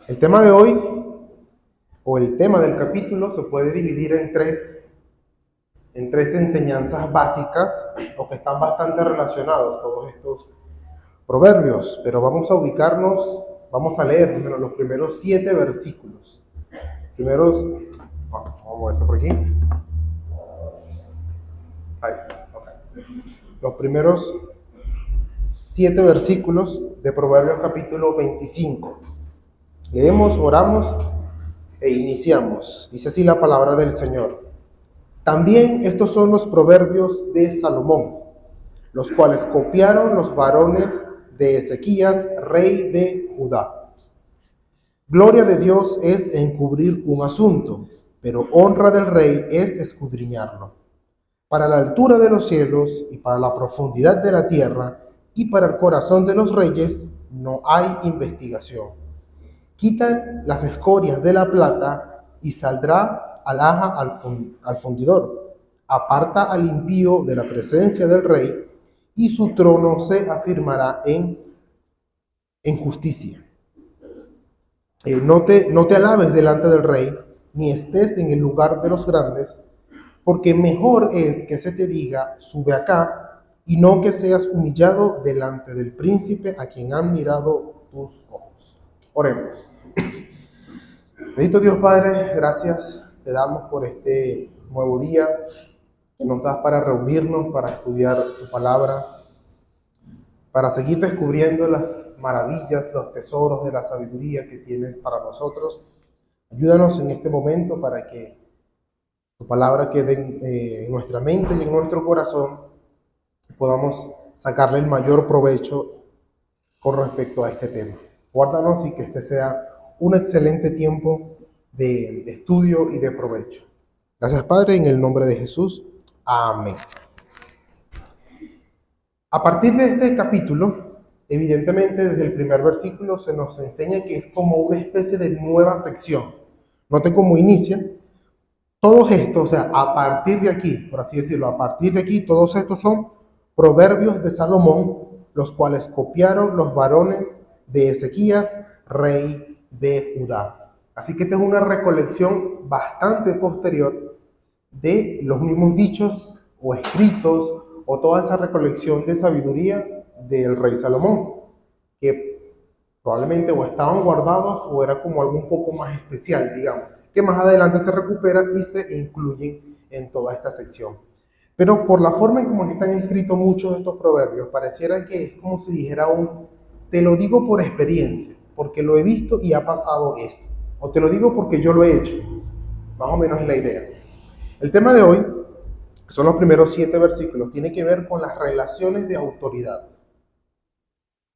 El tema de hoy, o el tema del capítulo, se puede dividir en tres enseñanzas básicas, o que están bastante relacionados todos estos proverbios, pero vamos a ubicarnos, vamos a leer los primeros 7 versículos. Vamos a mover esto por aquí. Ahí, ok. Los primeros 7 versículos de Proverbios capítulo 25. Leemos, oramos e iniciamos. Dice así la palabra del Señor. También estos son los proverbios de Salomón, los cuales copiaron los varones de Ezequías, rey de Judá. Gloria de Dios es encubrir un asunto, pero honra del rey es escudriñarlo. Para la altura de los cielos y para la profundidad de la tierra y para el corazón de los reyes no hay investigación. Quita las escorias de la plata y saldrá alhaja al fundidor. Aparta al impío de la presencia del rey y su trono se afirmará en justicia. No te alabes delante del rey, ni estés en el lugar de los grandes, porque mejor es que se te diga, sube acá, y no que seas humillado delante del príncipe a quien han mirado tus ojos. Oremos. Bendito Dios Padre, gracias te damos por este nuevo día que nos das para reunirnos, para estudiar tu palabra, para seguir descubriendo las maravillas, los tesoros de la sabiduría que tienes para nosotros. Ayúdanos en este momento para que tu palabra quede en nuestra mente y en nuestro corazón, y podamos sacarle el mayor provecho con respecto a este tema. Guárdanos y que este sea un excelente tiempo de estudio y de provecho. Gracias, Padre, en el nombre de Jesús. Amén. A partir de este capítulo, evidentemente desde el primer versículo se nos enseña que es como una especie de nueva sección. Noten cómo inicia. Todos estos, o sea, a partir de aquí, por así decirlo, a partir de aquí, todos estos son proverbios de Salomón, los cuales copiaron los varones de Ezequías, rey de Judá. Así que esta es una recolección bastante posterior de los mismos dichos o escritos o toda esa recolección de sabiduría del rey Salomón, que probablemente o estaban guardados o era como algo un poco más especial, digamos, que más adelante se recupera y se incluyen en toda esta sección. Pero por la forma en cómo están escritos muchos de estos proverbios, pareciera que es como si dijera te lo digo por experiencia, porque lo he visto y ha pasado esto. O te lo digo porque yo lo he hecho. Más o menos es la idea. El tema de hoy, que son los primeros 7 versículos, tiene que ver con las relaciones de autoridad.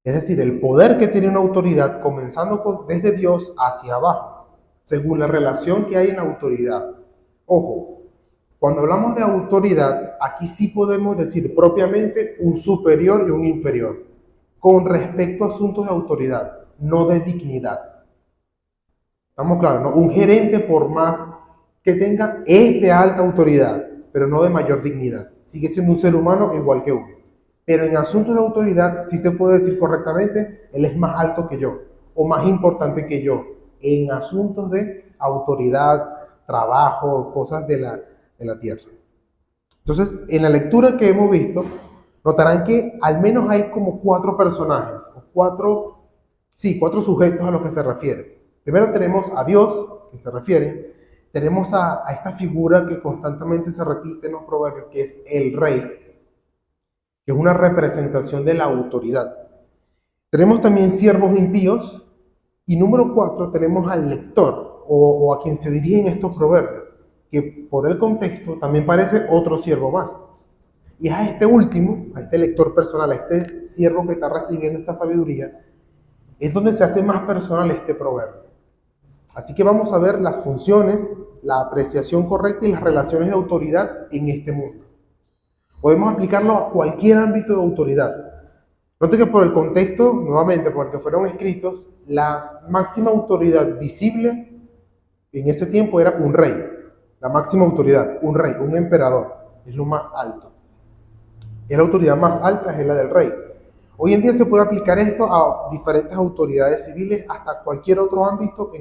Es decir, el poder que tiene una autoridad comenzando desde Dios hacia abajo, según la relación que hay en la autoridad. Ojo, cuando hablamos de autoridad, aquí sí podemos decir propiamente un superior y un inferior, con respecto a asuntos de autoridad, no de dignidad. ¿Estamos claros, no? Un gerente, por más que tenga, es de alta autoridad, pero no de mayor dignidad. Sigue siendo un ser humano igual que uno. Pero en asuntos de autoridad sí se puede decir correctamente, él es más alto que yo, o más importante que yo, en asuntos de autoridad, trabajo, cosas de la tierra. Entonces, en la lectura que hemos visto, notarán que al menos hay como 4 personajes, o 4 sujetos a los que se refiere. Primero tenemos a Dios, que se refiere, tenemos a esta figura que constantemente se repite en los proverbios, que es el rey, que es una representación de la autoridad. Tenemos también siervos impíos, y número 4 tenemos al lector, o a quien se dirigen estos proverbios, que por el contexto también parece otro siervo más. Y es a este último, a este lector personal, a este siervo que está recibiendo esta sabiduría, es donde se hace más personal este proverbio. Así que vamos a ver las funciones, la apreciación correcta y las relaciones de autoridad en este mundo. Podemos aplicarlo a cualquier ámbito de autoridad. Note que por el contexto, nuevamente, por el que fueron escritos, la máxima autoridad visible en ese tiempo era un rey. La máxima autoridad, un rey, un emperador, es lo más alto. Y la autoridad más alta es la del rey. Hoy en día se puede aplicar esto a diferentes autoridades civiles, hasta cualquier otro ámbito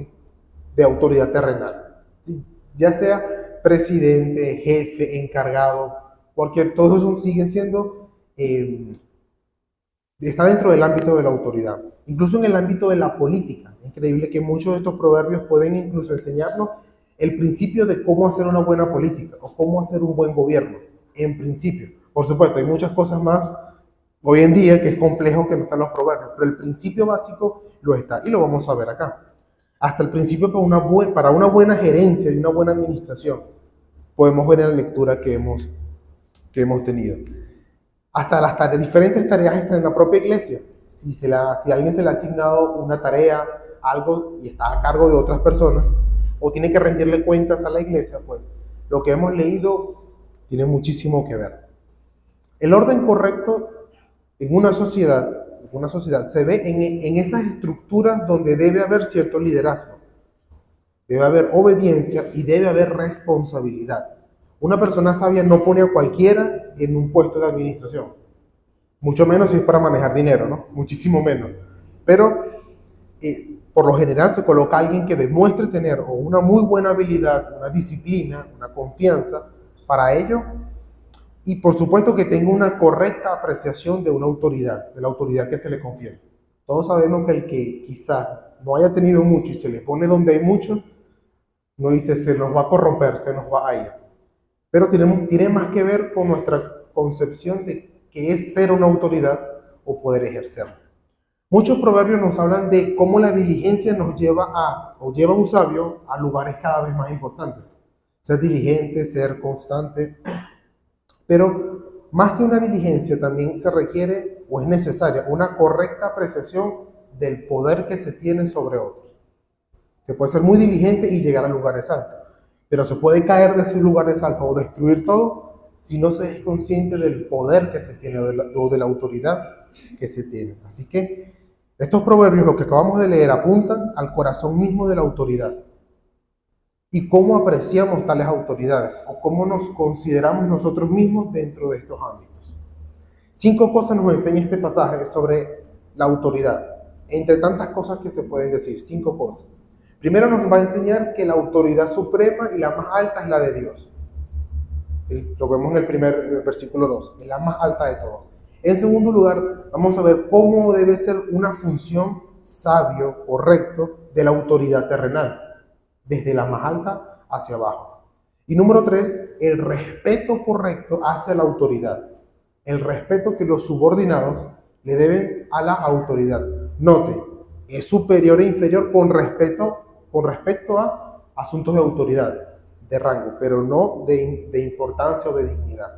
de autoridad terrenal, ¿sí? Ya sea presidente, jefe, encargado, todos esos siguen siendo, está dentro del ámbito de la autoridad. Incluso en el ámbito de la política. Es increíble que muchos de estos proverbios pueden incluso enseñarnos el principio de cómo hacer una buena política o cómo hacer un buen gobierno, en principio. Por supuesto, hay muchas cosas más hoy en día que es complejo que no están los proverbios, pero el principio básico lo está y lo vamos a ver acá. Hasta el principio para una buena gerencia y una buena administración, podemos ver en la lectura que hemos tenido. Hasta las diferentes tareas están en la propia iglesia. Si a alguien se le ha asignado una tarea, algo, y está a cargo de otras personas, o tiene que rendirle cuentas a la iglesia, pues lo que hemos leído tiene muchísimo que ver. El orden correcto en una sociedad se ve en esas estructuras donde debe haber cierto liderazgo, debe haber obediencia y debe haber responsabilidad. Una persona sabia no pone a cualquiera en un puesto de administración, mucho menos si es para manejar dinero, ¿no? Muchísimo menos. Pero por lo general se coloca a alguien que demuestre tener o una muy buena habilidad, una disciplina, una confianza para ello, y por supuesto que tenga una correcta apreciación de una autoridad, de la autoridad que se le confiere. Todos sabemos que el que quizás no haya tenido mucho y se le pone donde hay mucho, no dice se nos va a corromper, se nos va a ir. Pero tiene más que ver con nuestra concepción de qué es ser una autoridad o poder ejercerla. Muchos proverbios nos hablan de cómo la diligencia nos lleva a un sabio a lugares cada vez más importantes. Ser diligente, ser constante. Pero más que una diligencia, también se requiere o es necesaria una correcta apreciación del poder que se tiene sobre otros. Se puede ser muy diligente y llegar a lugares altos, pero se puede caer de esos lugares altos o destruir todo si no se es consciente del poder que se tiene o de la autoridad que se tiene. Así que estos proverbios, lo que acabamos de leer, apuntan al corazón mismo de la autoridad. Y cómo apreciamos tales autoridades o cómo nos consideramos nosotros mismos dentro de estos ámbitos. 5 cosas nos enseña este pasaje sobre la autoridad. Entre tantas cosas que se pueden decir, 5 cosas. Primero nos va a enseñar que la autoridad suprema y la más alta es la de Dios. Lo vemos en el primer versículo 2, es la más alta de todos. En segundo lugar, vamos a ver cómo debe ser una función sabio, correcto, de la autoridad terrenal, desde la más alta hacia abajo. Y número 3, el respeto correcto hacia la autoridad. El respeto que los subordinados le deben a la autoridad. Note, es superior e inferior con respecto a asuntos de autoridad, de rango, pero no de importancia o de dignidad.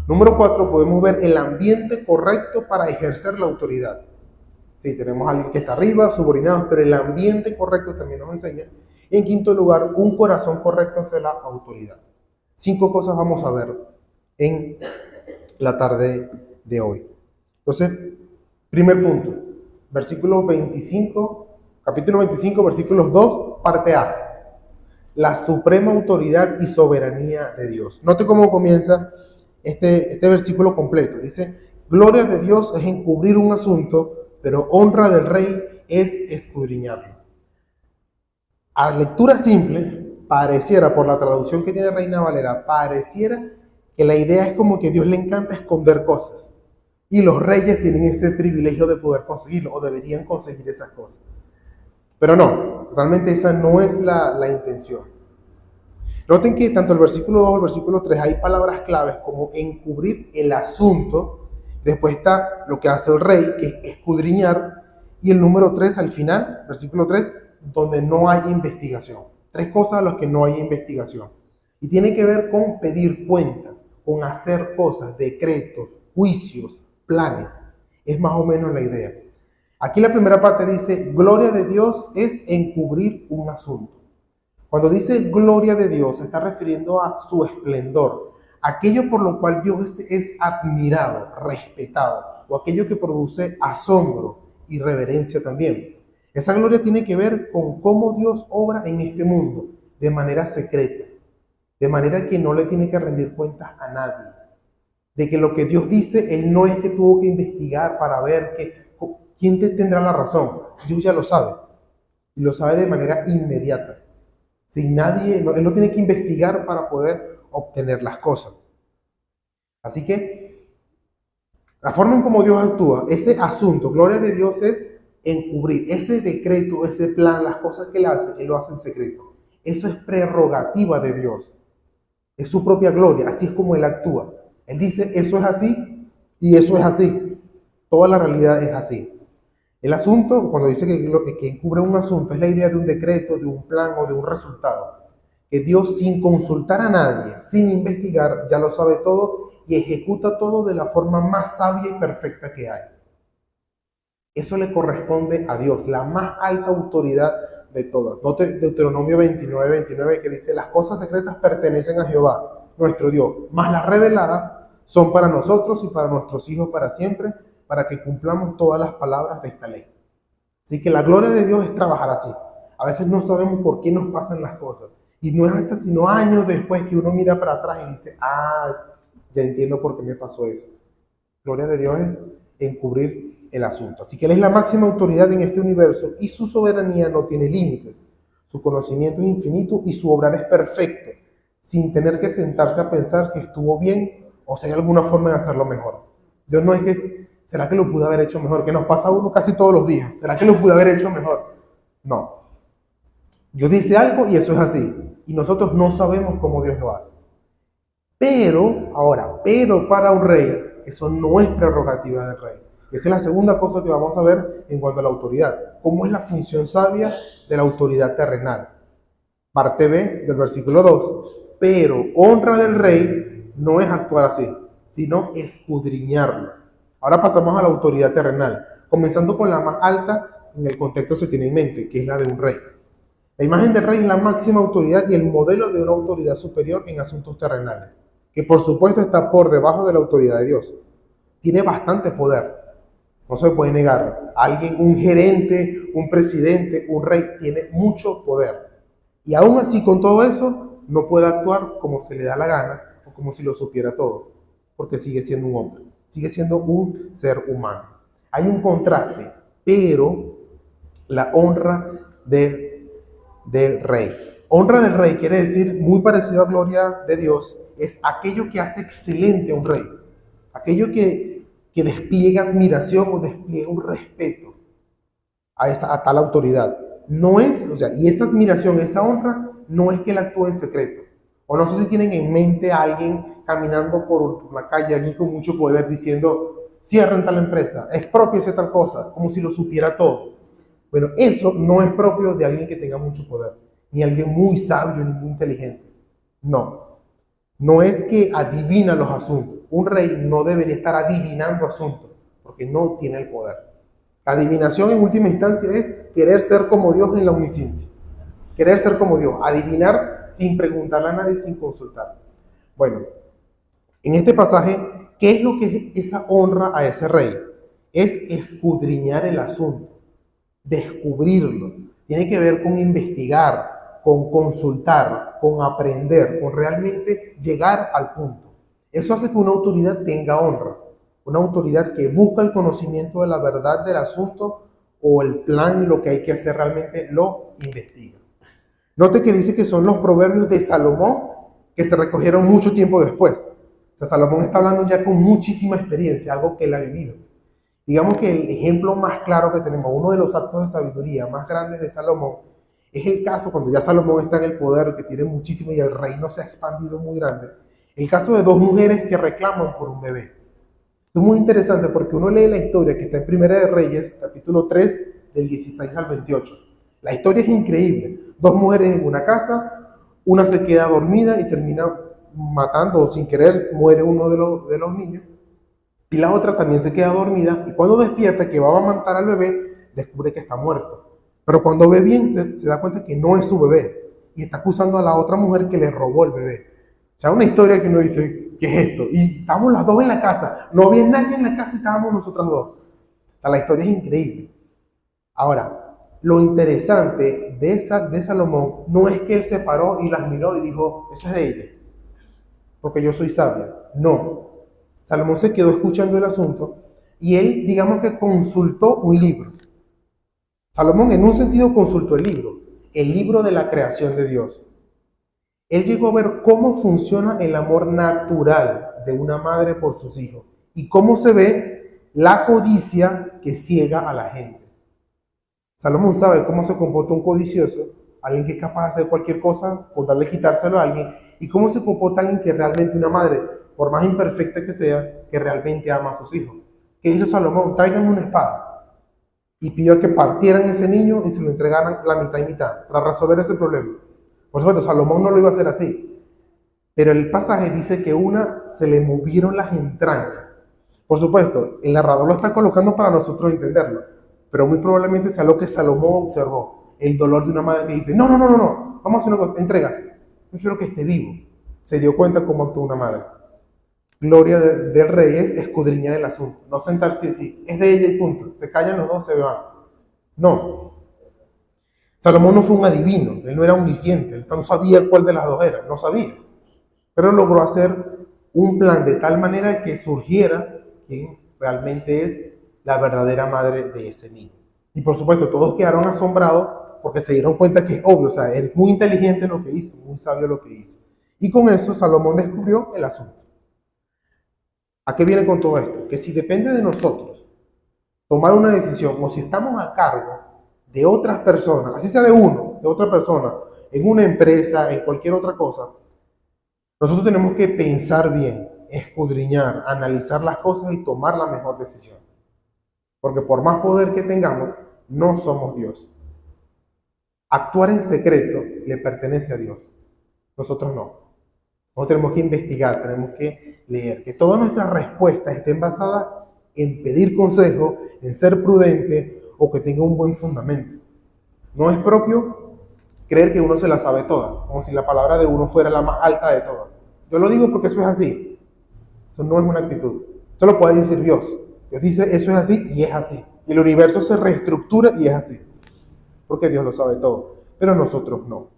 Número 4, podemos ver el ambiente correcto para ejercer la autoridad. Sí, tenemos a alguien que está arriba, subordinados, pero el ambiente correcto también nos enseña. Y en quinto lugar, un corazón correcto hacia la autoridad. 5 cosas vamos a ver en la tarde de hoy. Entonces, primer punto, capítulo 25, versículos 2, parte A. La suprema autoridad y soberanía de Dios. Note cómo comienza este versículo completo. Dice, gloria de Dios es encubrir un asunto, pero honra del rey es escudriñarlo. A lectura simple, pareciera, por la traducción que tiene Reina Valera, pareciera que la idea es como que a Dios le encanta esconder cosas. Y los reyes tienen ese privilegio de poder conseguirlo, o deberían conseguir esas cosas. Pero no, realmente esa no es la intención. Noten que tanto el versículo 2 como el versículo 3 hay palabras claves como encubrir el asunto. Después está lo que hace el rey, que es escudriñar. Y el número 3 al final, versículo 3, donde no hay investigación. 3 cosas a las que no hay investigación. Y tiene que ver con pedir cuentas, con hacer cosas, decretos, juicios, planes. Es más o menos la idea. Aquí la primera parte dice, gloria de Dios es encubrir un asunto. Cuando dice gloria de Dios, se está refiriendo a su esplendor, aquello por lo cual Dios es admirado, respetado, o aquello que produce asombro y reverencia también. Esa gloria tiene que ver con cómo Dios obra en este mundo, de manera secreta, de manera que no le tiene que rendir cuentas a nadie. de que lo que Dios dice, Él no es que tuvo que investigar para ver quién tendrá la razón. Dios ya lo sabe, y lo sabe de manera inmediata. Sin nadie, Él no tiene que investigar para poder obtener las cosas. Así que la forma en cómo Dios actúa, ese asunto, gloria de Dios, es encubrir ese decreto, ese plan, las cosas que Él hace, Él lo hace en secreto. Eso es prerrogativa de Dios. Es su propia gloria, así es como Él actúa. Él dice, eso es así y eso es así. Toda la realidad es así. El asunto, cuando dice que encubre un asunto, es la idea de un decreto, de un plan o de un resultado. Que Dios, sin consultar a nadie, sin investigar, ya lo sabe todo y ejecuta todo de la forma más sabia y perfecta que hay. Eso le corresponde a Dios, la más alta autoridad de todas. Note Deuteronomio 29:29 que dice, las cosas secretas pertenecen a Jehová, nuestro Dios, mas las reveladas son para nosotros y para nuestros hijos para siempre, para que cumplamos todas las palabras de esta ley. Así que la gloria de Dios es trabajar así. A veces no sabemos por qué nos pasan las cosas. Y no es hasta sino años después que uno mira para atrás y dice, ya entiendo por qué me pasó eso. Gloria de Dios es encubrir el asunto. Así que Él es la máxima autoridad en este universo y su soberanía no tiene límites. Su conocimiento es infinito y su obrar es perfecto, sin tener que sentarse a pensar si estuvo bien o si hay alguna forma de hacerlo mejor. Dios no es que, ¿será que lo pude haber hecho mejor? Que nos pasa a uno casi todos los días. ¿Será que lo pude haber hecho mejor? No. Dios dice algo y eso es así. Y nosotros no sabemos cómo Dios lo hace. Pero para un rey, eso no es prerrogativa del rey. Esa es la segunda cosa que vamos a ver en cuanto a la autoridad. ¿Cómo es la función sabia de la autoridad terrenal? Parte B del versículo 2. Pero honra del rey no es actuar así, sino escudriñarlo. Ahora pasamos a la autoridad terrenal, comenzando con la más alta en el contexto se tiene en mente, que es la de un rey. La imagen del rey es la máxima autoridad y el modelo de una autoridad superior en asuntos terrenales, que por supuesto está por debajo de la autoridad de Dios. Tiene bastante poder, no se puede negar. Alguien, un gerente, un presidente, un rey, tiene mucho poder. Y aún así, con todo eso, no puede actuar como se le da la gana o como si lo supiera todo, porque sigue siendo un hombre, sigue siendo un ser humano. Hay un contraste, pero la honra del rey. Honra del rey quiere decir, muy parecido a gloria de Dios, es aquello que hace excelente a un rey, aquello que despliega admiración o despliega un respeto a tal autoridad. No es, y esa admiración, esa honra, no es que él actúe en secreto. O no sé si tienen en mente a alguien caminando por la calle, alguien con mucho poder, diciendo, cierren tal empresa, expropiese tal cosa, como si lo supiera todo. Bueno, eso no es propio de alguien que tenga mucho poder, ni alguien muy sabio, ni muy inteligente. No es que adivina los asuntos. Un rey no debería estar adivinando asuntos, porque no tiene el poder. Adivinación en última instancia es querer ser como Dios en la omnisciencia. Querer ser como Dios, adivinar sin preguntarle a nadie, sin consultar. Bueno, en este pasaje, ¿qué es lo que es esa honra a ese rey? Es escudriñar el asunto, descubrirlo. Tiene que ver con investigar, con consultar, con aprender, con realmente llegar al punto. Eso hace que una autoridad tenga honra. Una autoridad que busca el conocimiento de la verdad del asunto o el plan, lo que hay que hacer realmente, lo investiga. Note que dice que son los proverbios de Salomón que se recogieron mucho tiempo después. O sea, Salomón está hablando ya con muchísima experiencia, algo que él ha vivido. Digamos que el ejemplo más claro que tenemos, uno de los actos de sabiduría más grandes de Salomón, es el caso cuando ya Salomón está en el poder, que tiene muchísimo y el reino se ha expandido muy grande. El caso de dos mujeres que reclaman por un bebé. Es muy interesante porque uno lee la historia que está en Primera de Reyes, capítulo 3, del 16 al 28. La historia es increíble. Dos mujeres en una casa, una se queda dormida y termina matando, o sin querer muere uno de los niños, y la otra también se queda dormida, y cuando despierta, que va a amamantar al bebé, descubre que está muerto. Pero cuando ve bien, se da cuenta que no es su bebé, y está acusando a la otra mujer que le robó el bebé. O sea, una historia que uno dice, ¿qué es esto? Y estábamos las dos en la casa, no había nadie en la casa y estábamos nosotras dos. O sea, la historia es increíble. Ahora, lo interesante de Salomón no es que él se paró y las miró y dijo, eso es de ella, porque yo soy sabia. No. Salomón se quedó escuchando el asunto y él, digamos que consultó un libro. Salomón en un sentido consultó el libro de la creación de Dios. Él llegó a ver cómo funciona el amor natural de una madre por sus hijos y cómo se ve la codicia que ciega a la gente. Salomón sabe cómo se comporta un codicioso, alguien que es capaz de hacer cualquier cosa por darle quitárselo a alguien, y cómo se comporta alguien que realmente una madre, por más imperfecta que sea, que realmente ama a sus hijos. ¿Qué hizo Salomón? Tráiganme una espada. Y pidió que partieran ese niño y se lo entregaran la mitad y mitad para resolver ese problema. Por supuesto, Salomón no lo iba a hacer así, pero el pasaje dice que una se le movieron las entrañas. Por supuesto, el narrador lo está colocando para nosotros entenderlo, pero muy probablemente sea lo que Salomón observó, el dolor de una madre que dice, no, vamos a hacer una cosa, entrégase, prefiero que esté vivo. Se dio cuenta cómo actuó una madre. Gloria del rey es escudriñar el asunto, no sentarse así, es de ella y punto, se callan los dos, se van. No. Salomón no fue un adivino, él no era omnisciente, él no sabía cuál de las dos era, no sabía. Pero logró hacer un plan de tal manera que surgiera quien realmente es la verdadera madre de ese niño. Y por supuesto, todos quedaron asombrados porque se dieron cuenta que es obvio, o sea, es muy inteligente lo que hizo, muy sabio lo que hizo. Y con eso Salomón descubrió el asunto. ¿A qué viene con todo esto? Que si depende de nosotros tomar una decisión o si estamos a cargo de otras personas, así sea de uno, de otra persona, en una empresa, en cualquier otra cosa, nosotros tenemos que pensar bien, escudriñar, analizar las cosas y tomar la mejor decisión. Porque por más poder que tengamos, no somos Dios. Actuar en secreto le pertenece a Dios. Nosotros no. Nosotros tenemos que investigar, tenemos que leer, que todas nuestras respuestas estén basadas en pedir consejo, en ser prudente o que tenga un buen fundamento. No es propio creer que uno se las sabe todas, como si la palabra de uno fuera la más alta de todas. Yo lo digo porque eso es así. Eso no es una actitud. Esto lo puede decir Dios. Dios dice, eso es así y es así. Y el universo se reestructura y es así. Porque Dios lo sabe todo, pero nosotros no.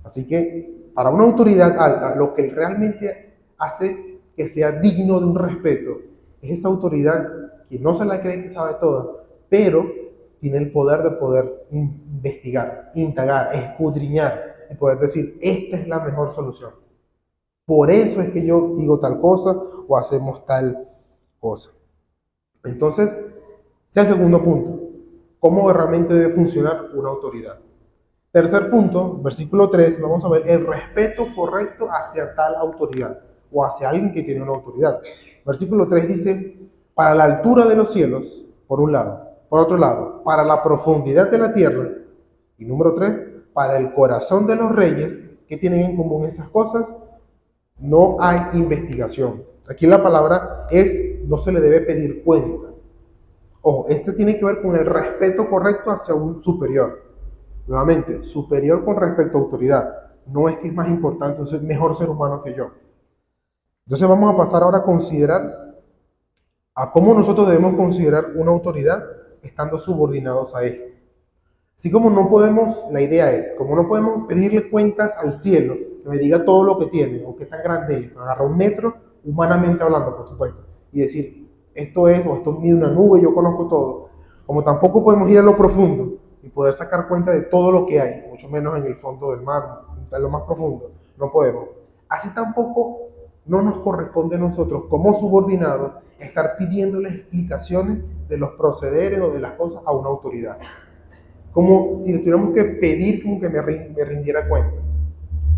Así que, para una autoridad alta, lo que realmente hace que sea digno de un respeto es esa autoridad que no se la cree que sabe todo, pero tiene el poder de poder investigar, indagar, escudriñar y poder decir, esta es la mejor solución. Por eso es que yo digo tal cosa o hacemos tal cosa. Entonces, ese es el segundo punto. ¿Cómo realmente debe funcionar una autoridad? Tercer punto, versículo 3, vamos a ver el respeto correcto hacia tal autoridad o hacia alguien que tiene una autoridad. Versículo 3 dice, para la altura de los cielos, por un lado. Por otro lado, para la profundidad de la tierra. Y número 3, para el corazón de los reyes. ¿Qué tienen en común esas cosas? No hay investigación. Aquí la palabra es, no se le debe pedir cuentas. Ojo, esto tiene que ver con el respeto correcto hacia un superior. Nuevamente, superior con respecto a autoridad. No es que es más importante, es mejor ser humano que yo. Entonces vamos a pasar ahora a considerar a cómo nosotros debemos considerar una autoridad estando subordinados a éste. Así como no podemos, la idea es, como no podemos pedirle cuentas al cielo, que me diga todo lo que tiene, o qué tan grande es, agarrar un metro, humanamente hablando, por supuesto, y decir, esto es, o esto mide una nube, yo conozco todo. Como tampoco podemos ir a lo profundo y poder sacar cuenta de todo lo que hay, mucho menos en el fondo del mar, en lo más profundo, no podemos. Así tampoco no nos corresponde a nosotros, como subordinados, estar pidiéndoles explicaciones de los procederes o de las cosas a una autoridad. Como si le tuviéramos que pedir como que me rindiera cuentas.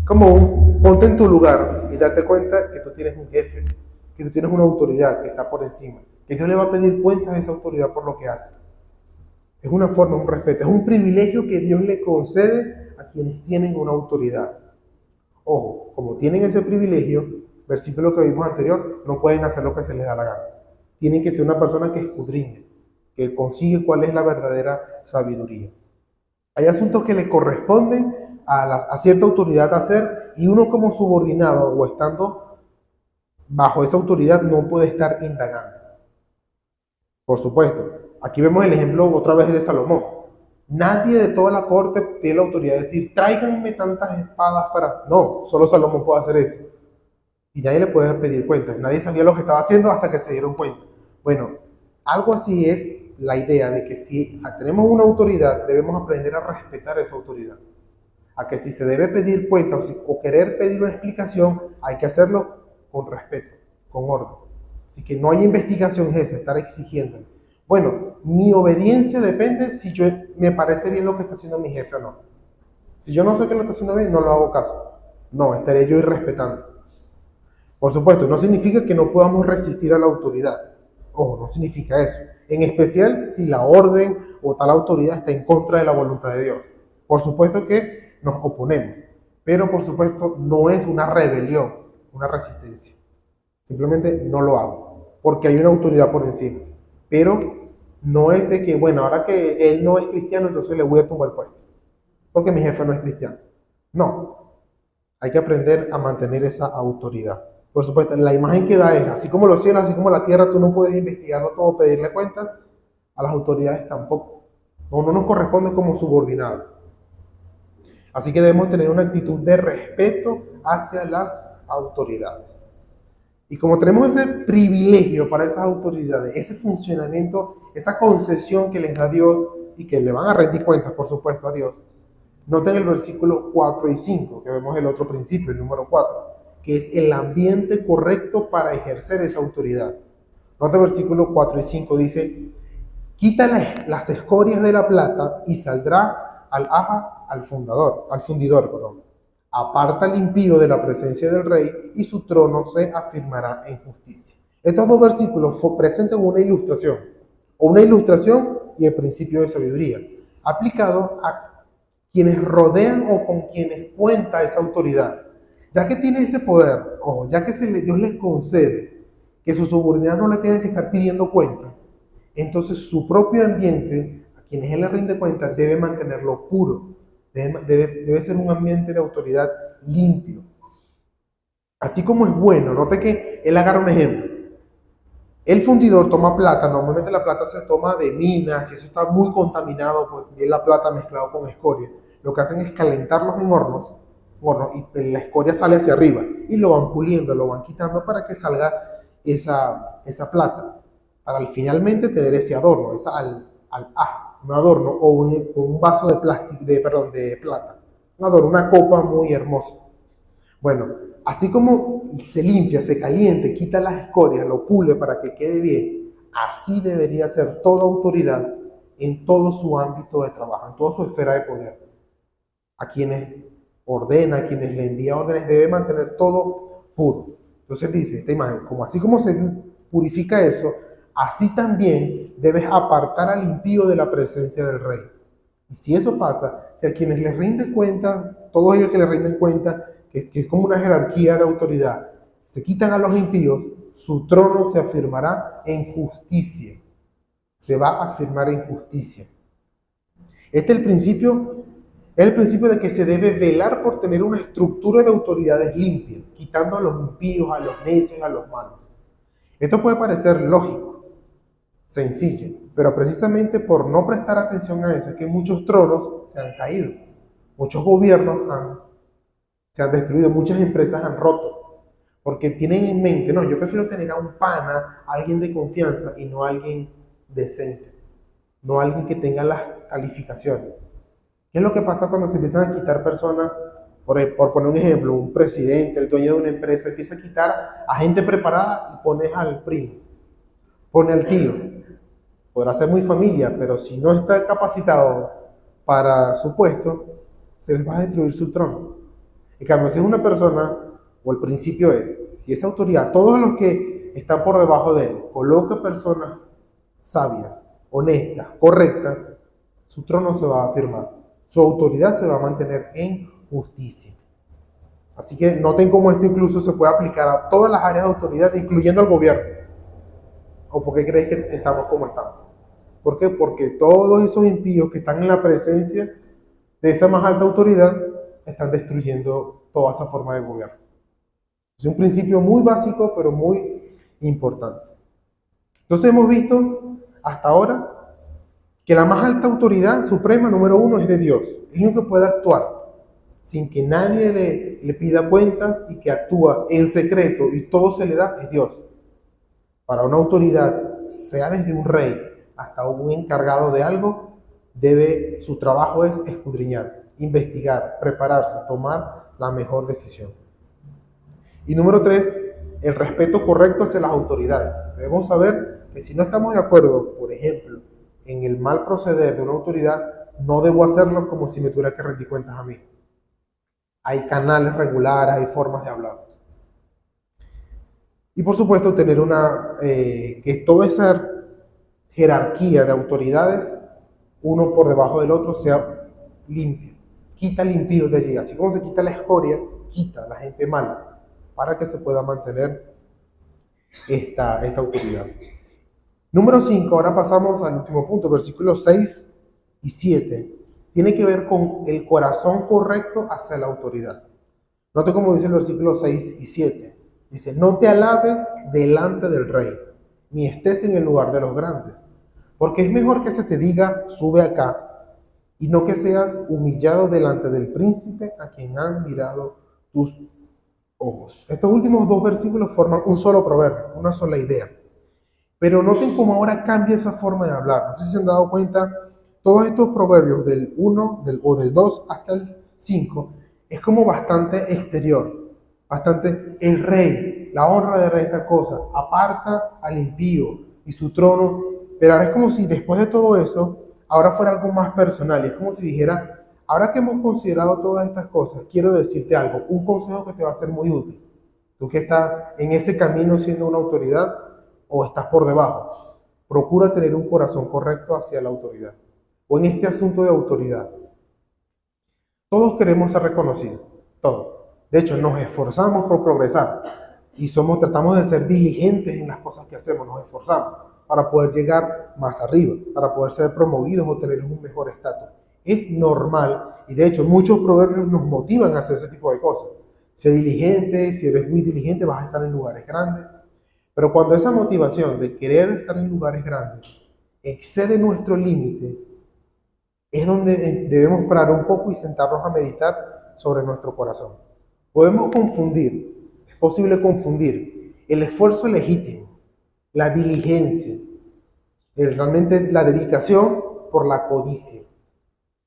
Como ponte en tu lugar y date cuenta que tú tienes un jefe, que tú tienes una autoridad que está por encima, que Dios le va a pedir cuentas a esa autoridad por lo que hace. Es una forma, un respeto, es un privilegio que Dios le concede a quienes tienen una autoridad. Ojo, como tienen ese privilegio, versículo que vimos anterior, no pueden hacer lo que se les da la gana. Tienen que ser una persona que escudriñe, que consigue cuál es la verdadera sabiduría. Hay asuntos que le corresponden a cierta autoridad hacer y uno como subordinado o estando bajo esa autoridad no puede estar indagando. Por supuesto, aquí vemos el ejemplo otra vez de Salomón. Nadie de toda la corte tiene la autoridad de decir, tráiganme tantas espadas para... No, solo Salomón puede hacer eso. y nadie le puede pedir cuentas. Nadie sabía lo que estaba haciendo hasta que se dieron cuenta. Bueno, algo así es la idea de que si tenemos una autoridad, debemos aprender a respetar esa autoridad. A que si se debe pedir cuentas o querer pedir una explicación, hay que hacerlo con respeto, con orden. Así que no hay investigación, es eso, estar exigiendo. Bueno, mi obediencia depende si me parece bien lo que está haciendo mi jefe o no. Si yo no sé que lo está haciendo bien, no lo hago caso. No, estaré yo irrespetando. Por supuesto, no significa que no podamos resistir a la autoridad. Ojo, no significa eso. En especial si la orden o tal autoridad está en contra de la voluntad de Dios. Por supuesto que nos oponemos, pero por supuesto no es una rebelión, una resistencia. Simplemente no lo hago, porque hay una autoridad por encima. Pero no es de que, bueno, ahora que él no es cristiano, entonces le voy a tumbar el puesto, porque mi jefe no es cristiano. No, hay que aprender a mantener esa autoridad. Por supuesto, la imagen que da es, así como los cielos, así como la tierra, tú no puedes investigarlo todo, pedirle cuentas, a las autoridades tampoco. No nos corresponde como subordinados. Así que debemos tener una actitud de respeto hacia las autoridades. Y como tenemos ese privilegio para esas autoridades, ese funcionamiento, esa concesión que les da Dios y que le van a rendir cuentas, por supuesto, a Dios, noten el versículo 4 y 5, que vemos el otro principio, el número 4, que es el ambiente correcto para ejercer esa autoridad. Nota el versículo 4 y 5, dice, quita las escorias de la plata y saldrá al fundidor. Aparta al impío de la presencia del rey y su trono se afirmará en justicia. Estos dos versículos presentan una ilustración y el principio de sabiduría, aplicado a quienes rodean o con quienes cuenta esa autoridad. Ya que tiene ese poder, o ya que Dios les concede que sus subordinados no le tengan que estar pidiendo cuentas, entonces su propio ambiente, a quienes él le rinde cuentas, debe mantenerlo puro. Debe ser un ambiente de autoridad limpio. Así como es bueno, note que él agarra un ejemplo. El fundidor toma plata, normalmente la plata se toma de minas y eso está muy contaminado, porque es la plata mezclado con escoria. Lo que hacen es calentarlos en hornos y la escoria sale hacia arriba y lo van puliendo, lo van quitando para que salga esa plata, para finalmente tener ese adorno, un adorno o un vaso de plástico, de plata, un adorno, una copa muy hermosa. Bueno, así como se limpia, se caliente, quita las escorias, lo pule para que quede bien, así debería ser toda autoridad en todo su ámbito de trabajo, en toda su esfera de poder. A quienes ordena, a quienes le envía órdenes, debe mantener todo puro. Entonces dice esta imagen, así como se purifica eso, así también debes apartar al impío de la presencia del rey. Y si eso pasa, si a quienes les rinden cuenta, todos ellos que les rinden cuenta, que es como una jerarquía de autoridad, se quitan a los impíos, su trono se afirmará en justicia. Se va a afirmar en justicia. Este es el principio de que se debe velar por tener una estructura de autoridades limpias, quitando a los impíos, a los necios, a los malos. Esto puede parecer lógico, sencillo, pero precisamente por no prestar atención a eso es que muchos tronos se han caído, muchos gobiernos se han destruido, muchas empresas han roto, porque tienen en mente, no, yo prefiero tener a un pana, a alguien de confianza y no a alguien decente, no a alguien que tenga las calificaciones. ¿Qué es lo que pasa cuando se empiezan a quitar personas? Por poner un ejemplo, un presidente, el dueño de una empresa, empieza a quitar a gente preparada y pones al primo, pone al tío. Podrá ser muy familia, pero si no está capacitado para su puesto, se les va a destruir su trono. En cambio, si es una persona, o el principio es, si esa autoridad, todos los que están por debajo de él, coloca personas sabias, honestas, correctas, su trono se va a afirmar. Su autoridad se va a mantener en justicia. Así que noten cómo esto incluso se puede aplicar a todas las áreas de autoridad, incluyendo al gobierno. ¿O por qué crees que estamos como estamos? ¿Por qué? Porque todos esos impíos que están en la presencia de esa más alta autoridad están destruyendo toda esa forma de gobierno. Es un principio muy básico, pero muy importante. Entonces hemos visto hasta ahora que la más alta autoridad suprema, número uno, es de Dios, el único que puede actuar. sin que nadie le pida cuentas y que actúa en secreto y todo se le da, es Dios. Para una autoridad, sea desde un rey hasta un encargado de algo, su trabajo es escudriñar, investigar, prepararse, tomar la mejor decisión. Y número 3, el respeto correcto hacia las autoridades. Debemos saber que si no estamos de acuerdo, por ejemplo, en el mal proceder de una autoridad, no debo hacerlo como si me tuviera que rendir cuentas a mí. Hay canales regulares, hay formas de hablar. Y por supuesto tener que toda esa jerarquía de autoridades, uno por debajo del otro, sea limpio. Quita limpios de allí. Así como se quita la escoria, quita la gente mala, para que se pueda mantener esta autoridad. Número 5, ahora pasamos al último punto, versículos 6 y 7. Tiene que ver con el corazón correcto hacia la autoridad. Note cómo dice el versículo 6 y 7. Dice, no te alabes delante del rey, ni estés en el lugar de los grandes, porque es mejor que se te diga, sube acá, y no que seas humillado delante del príncipe a quien han mirado tus ojos. Estos últimos 2 versículos forman un solo proverbio, una sola idea. Pero noten cómo ahora cambia esa forma de hablar. No sé si se han dado cuenta, todos estos proverbios del 1 o del 2 hasta el 5 es como bastante exterior, bastante el rey, la honra del rey es tal cosa, aparta al impío y su trono. Pero ahora es como si después de todo eso, ahora fuera algo más personal. Y es como si dijera, ahora que hemos considerado todas estas cosas, quiero decirte algo, un consejo que te va a ser muy útil. Tú que estás en ese camino siendo una autoridad o estás por debajo, procura tener un corazón correcto hacia la autoridad. O en este asunto de autoridad, todos queremos ser reconocidos, todos. De hecho, nos esforzamos por progresar y tratamos de ser diligentes en las cosas que hacemos, nos esforzamos para poder llegar más arriba, para poder ser promovidos o tener un mejor estatus. Es normal y de hecho muchos proverbios nos motivan a hacer ese tipo de cosas. Sé diligente, si eres muy diligente vas a estar en lugares grandes. Pero cuando esa motivación de querer estar en lugares grandes excede nuestro límite, es donde debemos parar un poco y sentarnos a meditar sobre nuestro corazón. Podemos confundir, es posible confundir el esfuerzo legítimo, la diligencia, realmente la dedicación por la codicia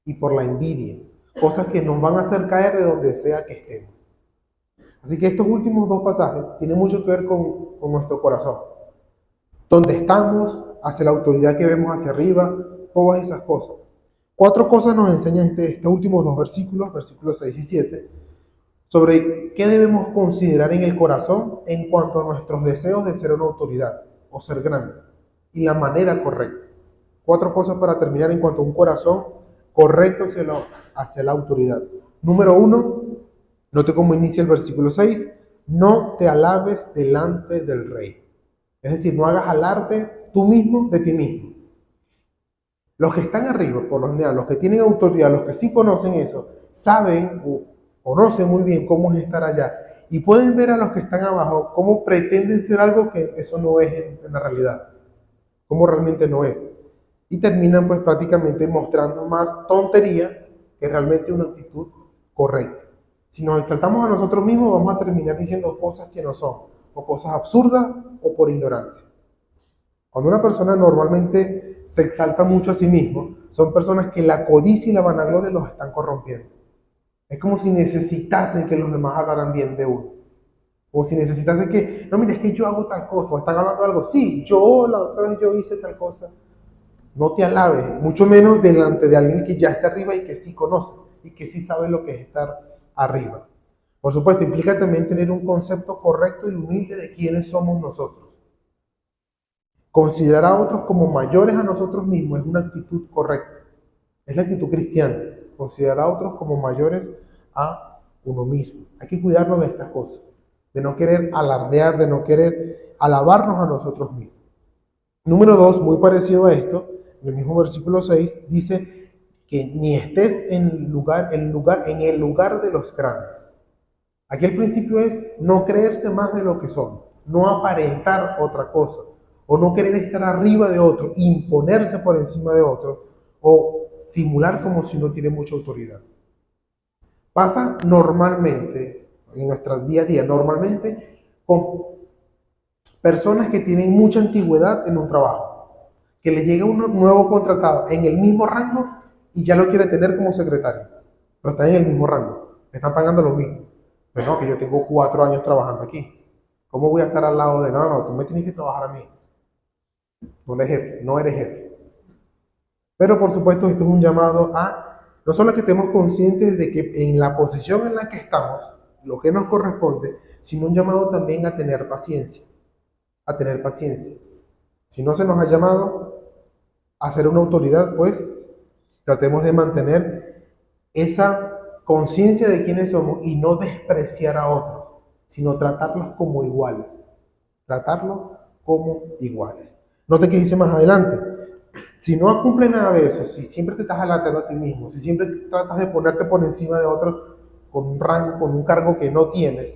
y por la envidia, cosas que nos van a hacer caer de donde sea que estemos. Así que estos últimos 2 pasajes tienen mucho que ver con nuestro corazón. Dónde estamos, hacia la autoridad que vemos hacia arriba, todas esas cosas. 4 cosas nos enseñan estos últimos 2 versículos, versículos 6 y 7, sobre qué debemos considerar en el corazón en cuanto a nuestros deseos de ser una autoridad o ser grande y la manera correcta. 4 cosas para terminar en cuanto a un corazón correcto hacia la autoridad. Número 1, note cómo inicia el versículo 6, no te alabes delante del rey. Es decir, no hagas alarde tú mismo de ti mismo. Los que están arriba, por lo general, los que tienen autoridad, los que sí conocen eso, saben o conocen muy bien cómo es estar allá. Y pueden ver a los que están abajo cómo pretenden ser algo que eso no es en la realidad. Cómo realmente no es. Y terminan pues prácticamente mostrando más tontería que realmente una actitud correcta. Si nos exaltamos a nosotros mismos, vamos a terminar diciendo cosas que no son, o cosas absurdas, o por ignorancia. Cuando una persona normalmente se exalta mucho a sí mismo, son personas que la codicia y la vanagloria los están corrompiendo. Es como si necesitasen que los demás hablaran bien de uno. Como si necesitasen que, no, mira, es que yo hago tal cosa, o están hablando de algo. Sí, la otra vez yo hice tal cosa. No te alabes, mucho menos delante de alguien que ya está arriba y que sí conoce, y que sí sabe lo que es estar arriba. Por supuesto, implica también tener un concepto correcto y humilde de quiénes somos nosotros. Considerar a otros como mayores a nosotros mismos es una actitud correcta. Es la actitud cristiana. Considerar a otros como mayores a uno mismo. Hay que cuidarnos de estas cosas. De no querer alardear, de no querer alabarnos a nosotros mismos. Número 2, muy parecido a esto, en el mismo versículo 6, dice que ni estés en el lugar de los grandes. Aquí el principio es no creerse más de lo que son, no aparentar otra cosa, o no querer estar arriba de otro, imponerse por encima de otro, o simular como si no tiene mucha autoridad. Pasa normalmente, en nuestro día a día, normalmente con personas que tienen mucha antigüedad en un trabajo, que le llega un nuevo contratado en el mismo rango y ya lo quiere tener como secretario, pero está en el mismo rango, le están pagando lo mismo. Pero no, que yo tengo 4 años trabajando aquí. ¿Cómo voy a estar al lado de, no, tú me tienes que trabajar a mí? No eres jefe, no eres jefe. Pero por supuesto esto es un llamado a, no solo que estemos conscientes de que en la posición en la que estamos, lo que nos corresponde, sino un llamado también a tener paciencia, a tener paciencia. Si no se nos ha llamado a ser una autoridad, pues tratemos de mantener esa conciencia de quiénes somos y no despreciar a otros, sino tratarlos como iguales. Tratarlos como iguales. Note que dice más adelante, si no cumple nada de eso, si siempre te estás adelantando a ti mismo, si siempre tratas de ponerte por encima de otro con un rango, con un cargo que no tienes,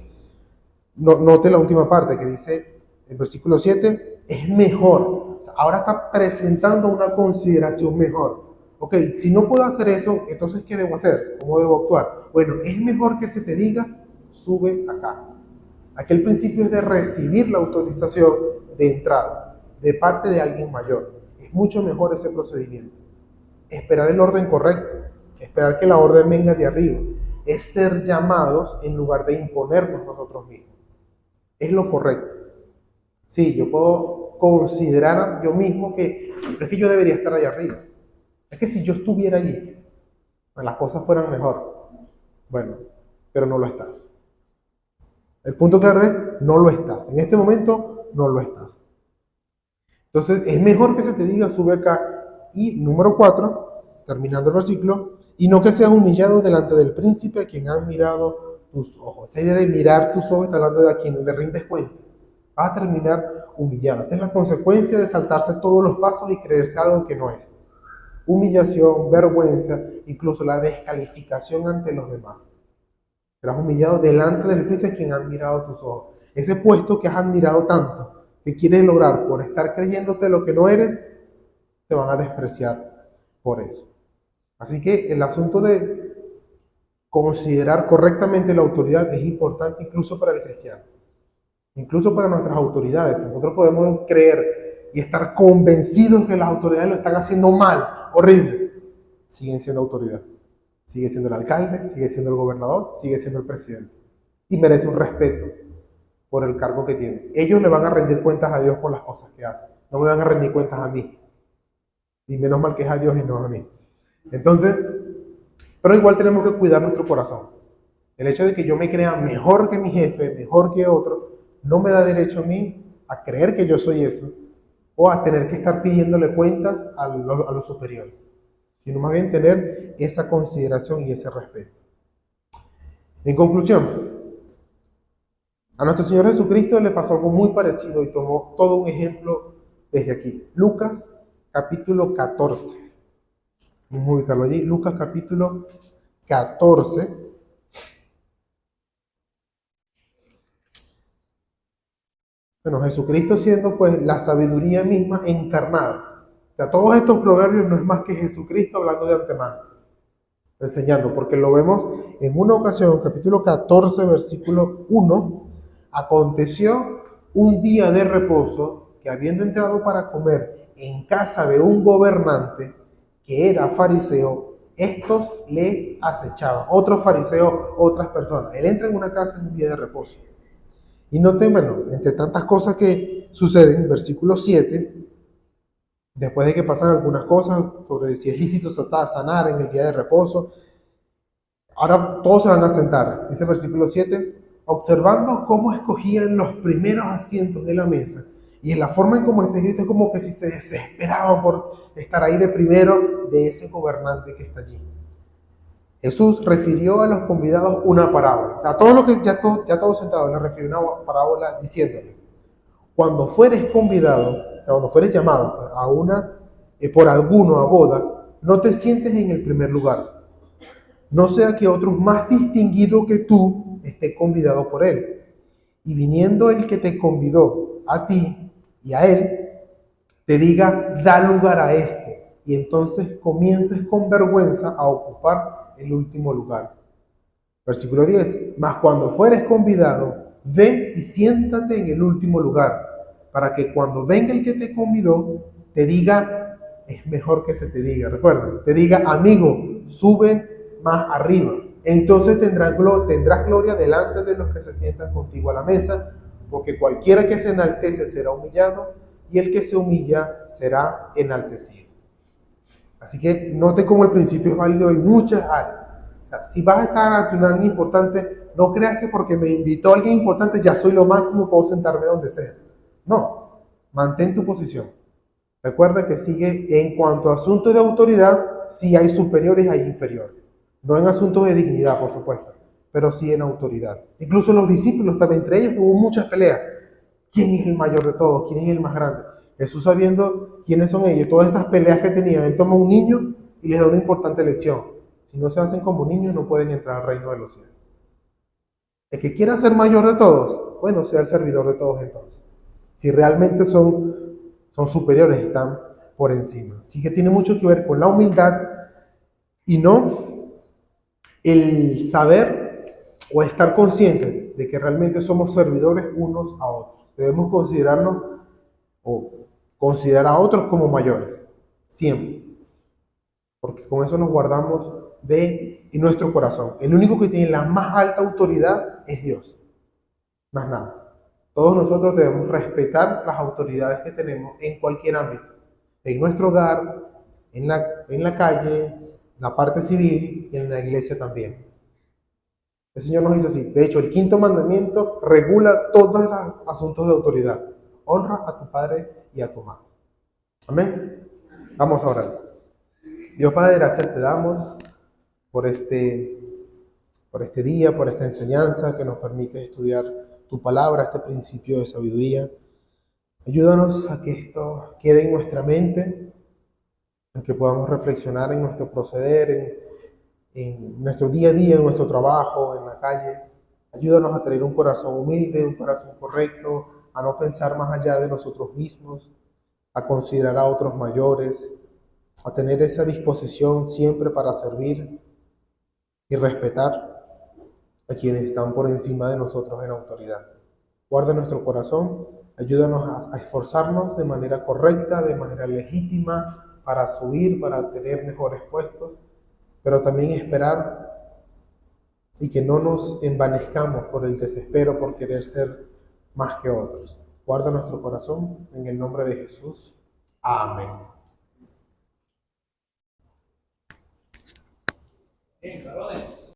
note la última parte que dice, el versículo 7, es mejor. O sea, ahora está presentando una consideración mejor. Ok, si no puedo hacer eso, entonces ¿qué debo hacer? ¿Cómo debo actuar? Bueno, es mejor que se te diga, sube acá. Aquel principio es de recibir la autorización de entrada de parte de alguien mayor. Es mucho mejor ese procedimiento. Esperar el orden correcto, esperar que la orden venga de arriba, es ser llamados en lugar de imponernos nosotros mismos. Es lo correcto. Sí, yo puedo considerar yo mismo que es que yo debería estar allá arriba. Es que si yo estuviera allí, las cosas fueran mejor. Bueno, pero no lo estás. El punto claro es, no lo estás. En este momento, no lo estás. Entonces, es mejor que se te diga, sube acá. Y número 4, terminando el versículo, y no que seas humillado delante del príncipe a quien han mirado tus ojos. Esa idea de mirar tus ojos está hablando de a quien le rindes cuenta. Vas a terminar humillado. Esta es la consecuencia de saltarse todos los pasos y creerse algo que no es. Humillación, vergüenza, incluso la descalificación ante los demás. Serás humillado delante del príncipe a quien han mirado tus ojos. Ese puesto que has admirado tanto, que quieres lograr por estar creyéndote lo que no eres, te van a despreciar por eso. Así que el asunto de considerar correctamente la autoridad es importante incluso para el cristiano, incluso para nuestras autoridades. Nosotros podemos creer y estar convencidos que las autoridades lo están haciendo mal, horrible. Siguen siendo autoridad. Sigue siendo el alcalde, sigue siendo el gobernador, sigue siendo el presidente. Y merece un respeto por el cargo que tiene. Ellos le van a rendir cuentas a Dios por las cosas que hacen. No me van a rendir cuentas a mí. Y menos mal que es a Dios y no a mí. Entonces, pero igual tenemos que cuidar nuestro corazón. El hecho de que yo me crea mejor que mi jefe, mejor que otro, no me da derecho a mí a creer que yo soy eso o a tener que estar pidiéndole cuentas a los superiores, sino más bien tener esa consideración y ese respeto. En conclusión, a nuestro Señor Jesucristo le pasó algo muy parecido y tomó todo un ejemplo desde aquí. Lucas capítulo 14. Vamos a ubicarlo allí. Lucas capítulo 14. Bueno, Jesucristo siendo pues la sabiduría misma encarnada. O sea, todos estos proverbios no es más que Jesucristo hablando de antemano, enseñando, porque lo vemos en una ocasión, capítulo 14, versículo 1, aconteció un día de reposo que habiendo entrado para comer en casa de un gobernante que era fariseo, estos les acechaban, otros fariseos, otras personas. Él entra en una casa en un día de reposo. Y noten, bueno, entre tantas cosas que suceden, versículo 7, después de que pasan algunas cosas sobre si es lícito sanar en el día de reposo, ahora todos se van a sentar. Dice el versículo 7, observando cómo escogían los primeros asientos de la mesa, y en la forma en cómo está escrito es como que si se desesperaban por estar ahí de primero de ese gobernante que está allí. Jesús refirió a los convidados una parábola. O sea, todo lo que ya todos sentados le refirió una parábola diciéndole, cuando fueres convidado, o sea, cuando fueres llamado pues, a una, por alguno a bodas, no te sientes en el primer lugar. No sea que otro más distinguido que tú esté convidado por él. Y viniendo el que te convidó a ti y a él, te diga, da lugar a este. Y entonces comiences con vergüenza a ocupar el último lugar. Versículo 10. Mas cuando fueres convidado, ve y siéntate en el último lugar, para que cuando venga el que te convidó, te diga, es mejor que se te diga, recuerda, te diga, amigo, sube más arriba. Entonces tendrás gloria delante de los que se sientan contigo a la mesa, porque cualquiera que se enaltece será humillado, y el que se humilla será enaltecido. Así que note cómo el principio es válido en muchas áreas. O sea, si vas a estar ante alguien importante, no creas que porque me invitó alguien importante ya soy lo máximo, puedo sentarme donde sea. No, mantén tu posición. Recuerda que sigue en cuanto a asuntos de autoridad, sí hay superiores y hay inferiores. No en asuntos de dignidad, por supuesto, pero sí en autoridad. Incluso los discípulos también, entre ellos hubo muchas peleas. ¿Quién es el mayor de todos? ¿Quién es el más grande? Jesús, sabiendo quiénes son ellos, todas esas peleas que tenían, él toma un niño y les da una importante lección. Si no se hacen como niños, no pueden entrar al reino de los cielos. El que quiera ser mayor de todos, bueno, sea el servidor de todos entonces. Si realmente son superiores, están por encima. Así que tiene mucho que ver con la humildad y no el saber o estar consciente de que realmente somos servidores unos a otros. Debemos considerarnos o considerar a otros como mayores, siempre, porque con eso nos guardamos en nuestro corazón. El único que tiene la más alta autoridad es Dios, más nada. Todos nosotros debemos respetar las autoridades que tenemos en cualquier ámbito, en nuestro hogar, en la calle, en la parte civil y en la iglesia también. El Señor nos dice así. De hecho, el quinto mandamiento regula todos los asuntos de autoridad. Honra a tu padre y a tu madre. Amén. Vamos a orar. Dios Padre, gracias te damos por este día, por esta enseñanza que nos permite estudiar tu palabra, este principio de sabiduría. Ayúdanos a que esto quede en nuestra mente, en que podamos reflexionar en nuestro proceder, en nuestro día a día, en nuestro trabajo, en la calle. Ayúdanos a tener un corazón humilde, un corazón correcto, a no pensar más allá de nosotros mismos, a considerar a otros mayores, a tener esa disposición siempre para servir y respetar a quienes están por encima de nosotros en autoridad. Guarda nuestro corazón, ayúdanos a esforzarnos de manera correcta, de manera legítima, para subir, para tener mejores puestos, pero también esperar y que no nos envanezcamos por el desespero, por querer ser más que otros. Guarda nuestro corazón en el nombre de Jesús. Amén. Bien, varones.